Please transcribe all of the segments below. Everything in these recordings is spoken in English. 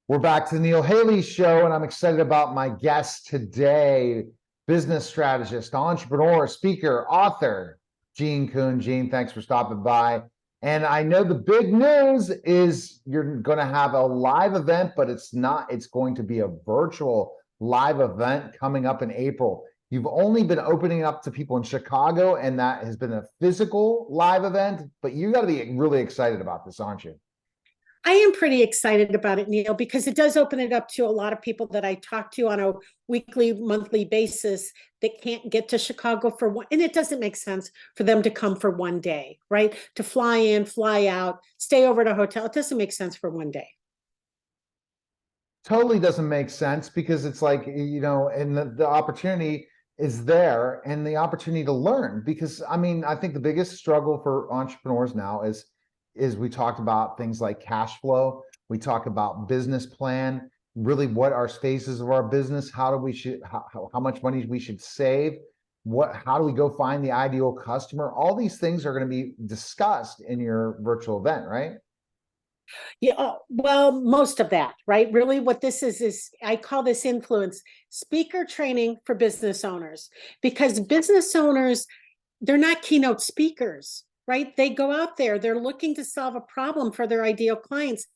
We're back to the Neil Haley Show, and I'm excited about my guest today, business strategist, entrepreneur, speaker, author, Jean Kuhn. Jean, thanks for stopping by. And I know the big news is you're going to have a live event, but it's going to be a virtual live event coming up in April. You've only been opening up to people in Chicago, and that has been a physical live event, but you got to be really excited about this, aren't you? I am pretty excited about it, Neil, because it does open it up to a lot of people that I talk to on a weekly, monthly basis that can't get to Chicago for one. And it doesn't make sense for them to come for one day, right? To fly in, fly out, stay over at a hotel. It doesn't make sense for one day. Totally doesn't make sense because it's like, and the opportunity is there and the opportunity to learn. Because I mean, I think the biggest struggle for entrepreneurs now is we talked about things like cash flow. We talk about business plan, really what are phases of our business, how much money we should save, how do we go find the ideal customer? All these things are going to be discussed in your virtual event, right? Yeah, well, most of that, right? Really what this is I call this influence speaker training for business owners, because business owners, they're not keynote speakers, right? They go out there, they're looking to solve a problem for their ideal clients,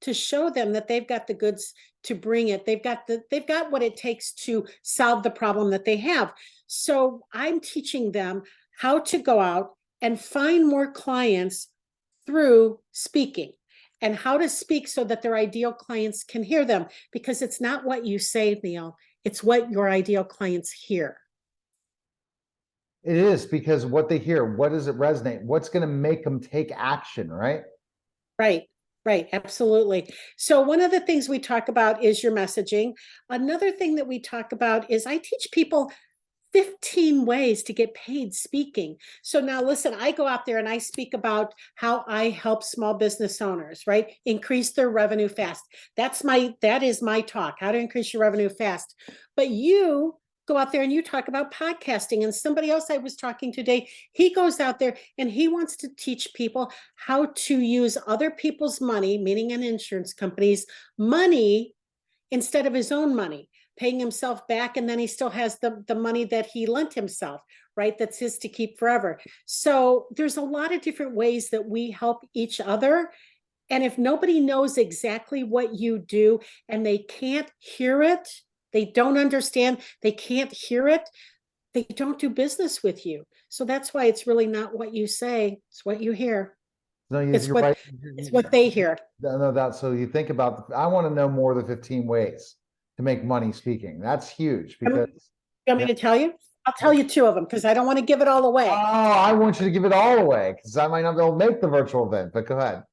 to show them that they've got the goods to bring it. They've got what it takes to solve the problem that they have. So I'm teaching them how to go out and find more clients through speaking, and how to speak so that their ideal clients can hear them, because it's not what you say, Neil, it's what your ideal clients hear. It is, because what they hear, what does it resonate? What's going to make them take action, right? Right, absolutely. So one of the things we talk about is your messaging. Another thing that we talk about is I teach people 15 ways to get paid speaking. So now listen, I go out there and I speak about how I help small business owners, right? Increase their revenue fast. That is my talk, how to increase your revenue fast. But you go out there and you talk about podcasting. And somebody else I was talking today, he goes out there and he wants to teach people how to use other people's money, meaning an insurance company's money, instead of his own money, paying himself back, and then he still has the money that he lent himself, right? That's his to keep forever. So there's a lot of different ways that we help each other. And if nobody knows exactly what you do and they can't hear it, they don't understand, they can't hear it, they don't do business with you. So that's why it's really not what you say, it's what you hear. No, It's you're right. what they hear. No, so you think about, I want to know more of the 15 ways to make money speaking. That's huge because. You want me to tell you? I'll tell you two of them because I don't want to give it all away. Oh, I want you to give it all away because I might not be able to make the virtual event, but go ahead.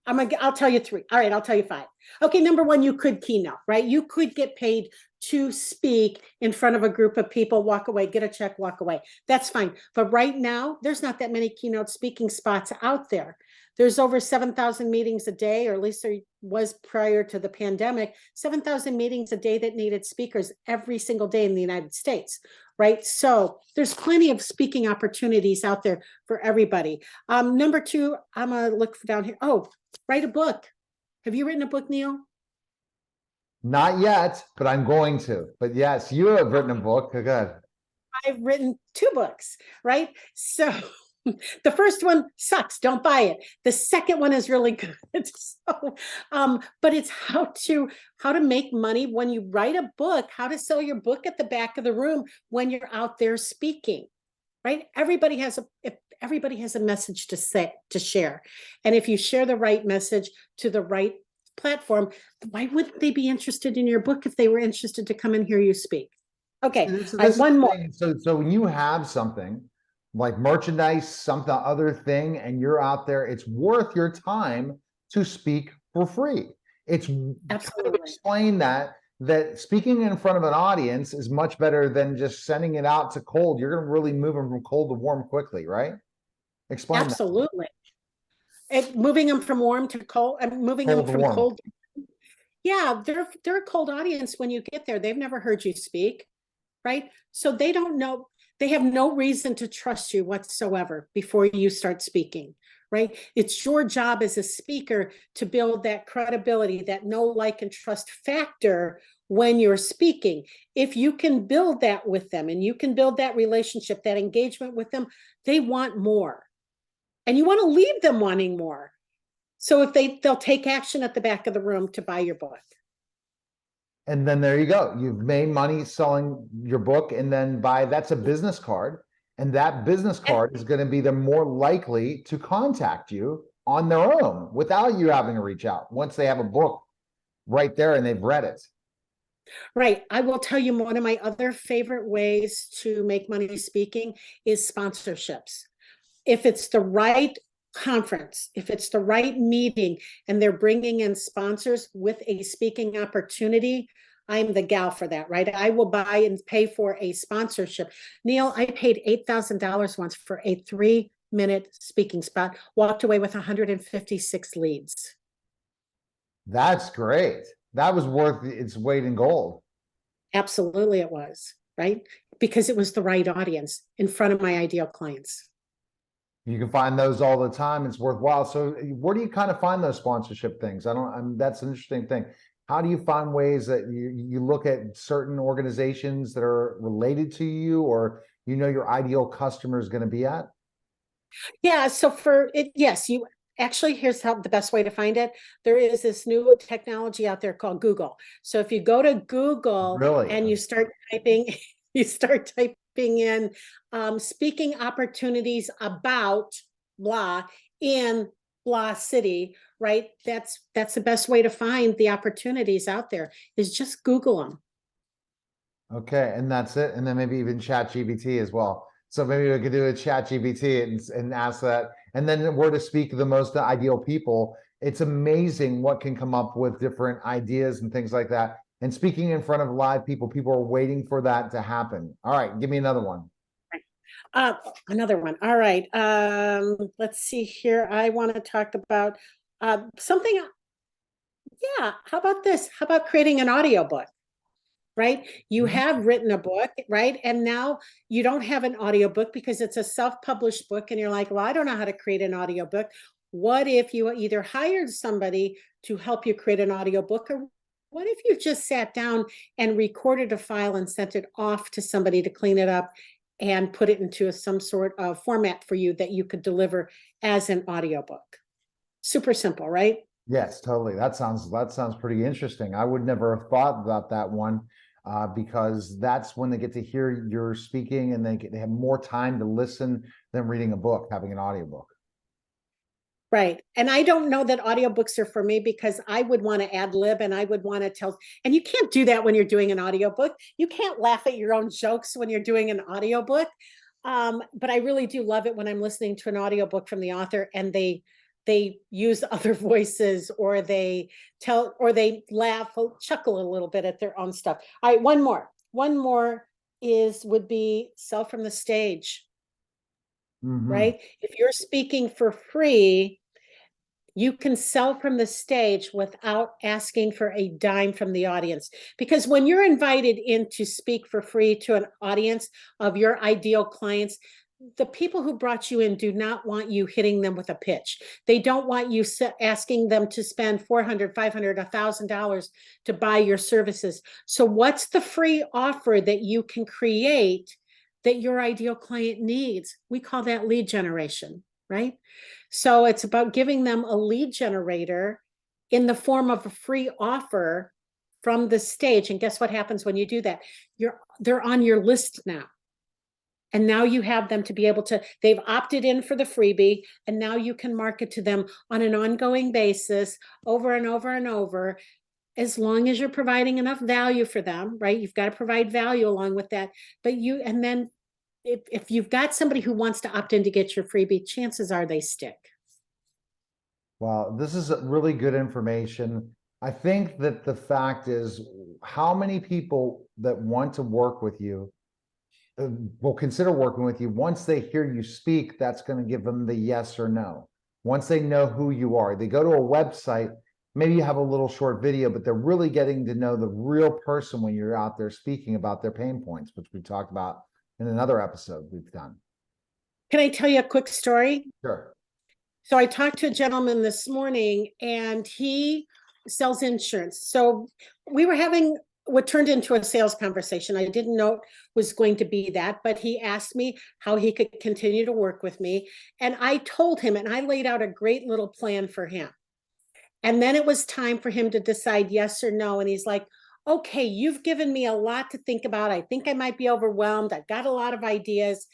I'll tell you three. All right, I'll tell you five. Okay, number one, you could keynote, right? You could get paid to speak in front of a group of people, walk away, get a check, walk away. That's fine. But right now, there's not that many keynote speaking spots out there. There's over 7,000 meetings a day, or at least there was prior to the pandemic, 7,000 meetings a day that needed speakers every single day in the United States, right? So there's plenty of speaking opportunities out there for everybody. Number two, I'm gonna look down here. Oh, write a book. Have you written a book, Neil? Not yet, but I'm going to. But yes, you have written a book. Good. I've written two books, right? So the first one sucks, don't buy it. The second one is really good. So, but it's how to make money when you write a book, how to sell your book at the back of the room when you're out there speaking, right? Everybody has a message to share. And if you share the right message to the right platform, why wouldn't they be interested in your book if they were interested to come and hear you speak? Okay, one more. So when you have something like merchandise, something other thing, and you're out there, it's worth your time to speak for free. It's absolutely kind of explain that speaking in front of an audience is much better than just sending it out to cold. You're going to really move them from cold to warm quickly, right? Explain absolutely. Moving them from warm to cold, and moving them from cold. Yeah, they're a cold audience when you get there. They've never heard you speak, right? So they don't know, they have no reason to trust you whatsoever before you start speaking, right? It's your job as a speaker to build that credibility, that know, like, and trust factor when you're speaking. If you can build that with them and you can build that relationship, that engagement with them, they want more. And you want to leave them wanting more. So if they'll take action at the back of the room to buy your book. And then there you go. You've made money selling your book, and then that's a business card. And that business card is going to be the more likely to contact you on their own without you having to reach out once they have a book right there and they've read it. Right. I will tell you, one of my other favorite ways to make money speaking is sponsorships. If it's the right conference, if it's the right meeting, and they're bringing in sponsors with a speaking opportunity, I'm the gal for that, right? I will buy and pay for a sponsorship. Neil, I paid $8,000 once for a 3-minute speaking spot, walked away with 156 leads. That's great. That was worth its weight in gold. Absolutely it was, right? Because it was the right audience in front of my ideal clients. You can find those all the time. It's worthwhile. So where do you kind of find those sponsorship things? That's an interesting thing. How do you find ways that you look at certain organizations that are related to you, or your ideal customer is going to be at? Yeah, so for it, yes, you actually, here's how the best way to find it. There is this new technology out there called Google. So if you go to Google Really? and you start typing, you start typing in speaking opportunities about blah in blah city, right? That's the best way to find the opportunities out there, is just Google them. Okay, and that's it. And then maybe even Chat GBT as well. So maybe we could do a Chat GBT and ask that. And then where to speak to the most ideal people. It's amazing what can come up with different ideas and things like that. And speaking in front of live people, people are waiting for that to happen. All right, give me another one. Another one. All right. Let's see here. I want to talk about something. Yeah. How about this? How about creating an audiobook? Right? You have written a book, right? And now you don't have an audiobook because it's a self-published book, and you're like, well, I don't know how to create an audiobook. What if you either hired somebody to help you create an audiobook, or what if you just sat down and recorded a file and sent it off to somebody to clean it up and put it into some sort of format for you that you could deliver as an audiobook? Super simple, right? Yes, totally. That sounds pretty interesting. I would never have thought about that one, because that's when they get to hear your speaking, and they have more time to listen than reading a book, having an audiobook. Right. And I don't know that audiobooks are for me, because I would want to ad lib and I would want to tell, and you can't do that when you're doing an audiobook. You can't laugh at your own jokes when you're doing an audiobook. But I really do love it when I'm listening to an audiobook from the author and they use other voices, or they laugh or chuckle a little bit at their own stuff. All right, one more would be sell from the stage. Right? If you're speaking for free, you can sell from the stage without asking for a dime from the audience. Because when you're invited in to speak for free to an audience of your ideal clients, the people who brought you in do not want you hitting them with a pitch. They don't want you asking them to spend $400, $500, $1,000 to buy your services. So what's the free offer that you can create that your ideal client needs? We call that lead generation, right? So it's about giving them a lead generator in the form of a free offer from the stage. And guess what happens when you do that? They're on your list now. And now you have them to be able to, they've opted in for the freebie, and now you can market to them on an ongoing basis over and over and over, as long as you're providing enough value for them, right? You've got to provide value along with that. And then if you've got somebody who wants to opt in to get your freebie, chances are they stick. Wow, this is really good information. I think that the fact is, how many people that want to work with you will consider working with you once they hear you speak. That's going to give them the yes or no. Once they know who you are, they go to a website, maybe you have a little short video, but they're really getting to know the real person when you're out there speaking about their pain points, which we talked about in another episode we've done. Can I tell you a quick story? Sure. So I talked to a gentleman this morning and he sells insurance. So we were having what turned into a sales conversation. I didn't know it was going to be that, but he asked me how he could continue to work with me. And I told him, and I laid out a great little plan for him. And then it was time for him to decide yes or no. And he's like, okay, you've given me a lot to think about. I think I might be overwhelmed. I've got a lot of ideas.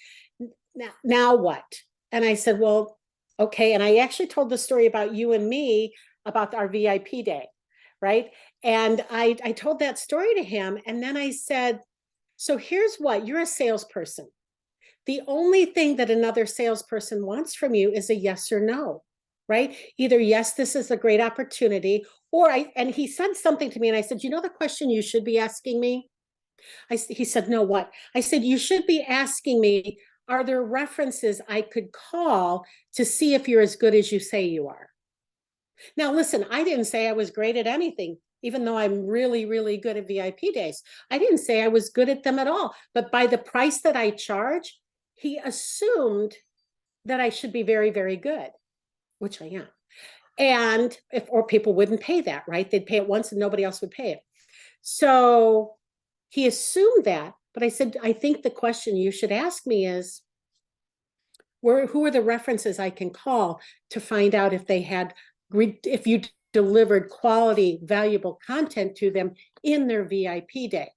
Now what? And I said, well, okay. And I actually told the story about you and me about our VIP day, right? And I told that story to him. And then I said, so here's what, you're a salesperson. The only thing that another salesperson wants from you is a yes or no, right? Either yes, this is a great opportunity, or and he said something to me and I said, you know the question you should be asking me? He said, no, what? I said, you should be asking me, are there references I could call to see if you're as good as you say you are? Now, listen, I didn't say I was great at anything, even though I'm really, really good at VIP days. I didn't say I was good at them at all. But by the price that I charge, he assumed that I should be very, very good, which I am. And or people wouldn't pay that, right? They'd pay it once and nobody else would pay it. So he assumed that. But I said, I think the question you should ask me is, who are the references I can call to find out if they had, if you delivered quality, valuable content to them in their VIP day?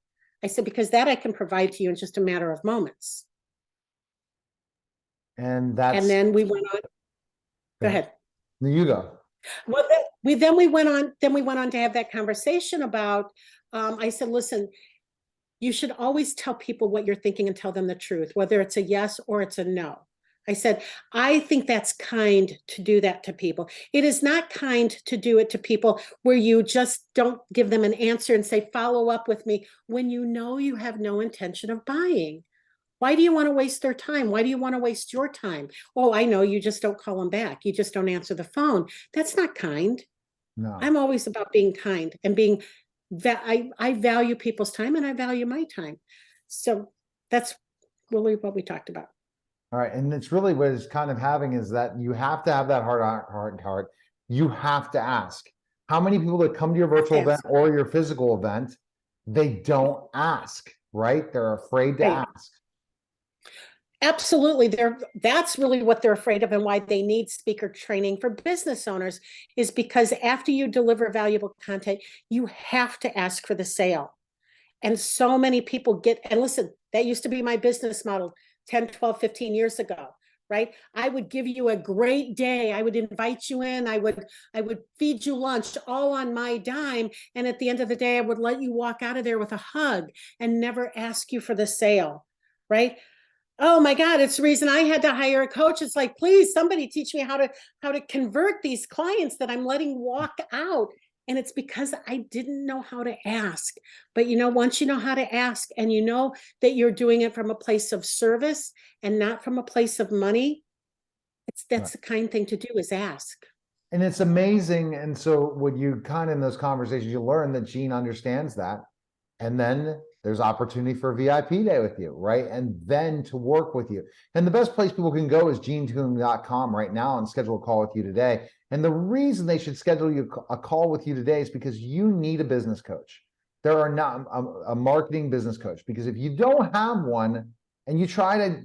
I said, because that I can provide to you in just a matter of moments. And that's, And then we went on. Go ahead. You go. Well, we went on to have that conversation about, I said, listen, you should always tell people what you're thinking and tell them the truth, whether it's a yes or it's a no. I said, I think that's kind to do that to people. It is not kind to do it to people where you just don't give them an answer and say, follow up with me when you know you have no intention of buying. Why do you want to waste their time? Why do you want to waste your time? Oh, I know, you just don't call them back. You just don't answer the phone. That's not kind. No. I'm always about being kind and being that I value people's time and I value my time. So that's really what we talked about. All right. And it's really what it's kind of having is that you have to have that heart. You have to ask. How many people that come to your virtual event or your physical event, they don't ask, right? They're afraid to ask. Absolutely. That's really what they're afraid of and why they need speaker training for business owners, is because after you deliver valuable content, you have to ask for the sale. And so many people and listen, that used to be my business model 10, 12, 15 years ago, right? I would give you a great day. I would invite you in. I would feed you lunch all on my dime. And at the end of the day, I would let you walk out of there with a hug and never ask you for the sale, right? Oh my God, it's the reason I had to hire a coach. It's like, please, somebody teach me how to convert these clients that I'm letting walk out. And it's because I didn't know how to ask. But once you know how to ask and you know that you're doing it from a place of service and not from a place of money, that's the kind thing to do, is ask. And it's amazing. And so when you kind of in those conversations, you learn that Jean understands that. And then there's opportunity for a VIP day with you, right? And then to work with you. And the best place people can go is jeankuhn.com right now and schedule a call with you today. And the reason they should schedule you a call with you today is because you need a business coach. There are not a marketing business coach, because if you don't have one and you try to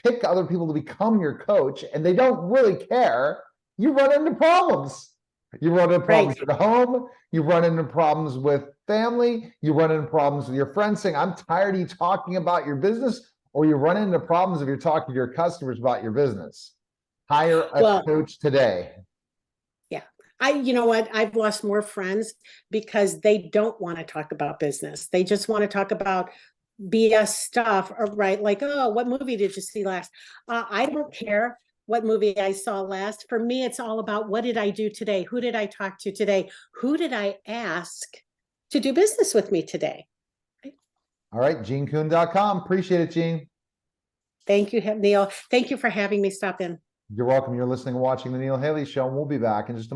pick other people to become your coach and they don't really care, you run into problems. You run into problems at home, you run into problems with family, you run into problems with your friends saying, I'm tired of you talking about your business, or you run into problems if you're talking to your customers about your business. Hire a coach today. Yeah. You know what? I've lost more friends because they don't want to talk about business. They just want to talk about BS stuff, or right? Like, oh, what movie did you see last? I don't care what movie I saw last. For me, it's all about, what did I do today? Who did I talk to today? Who did I ask to do business with me today? All right, jeankuhn.com. Appreciate it, Jean. Thank you, Neil. Thank you for having me stop in. You're welcome. You're listening and watching The Neil Haley Show, and we'll be back in just a moment.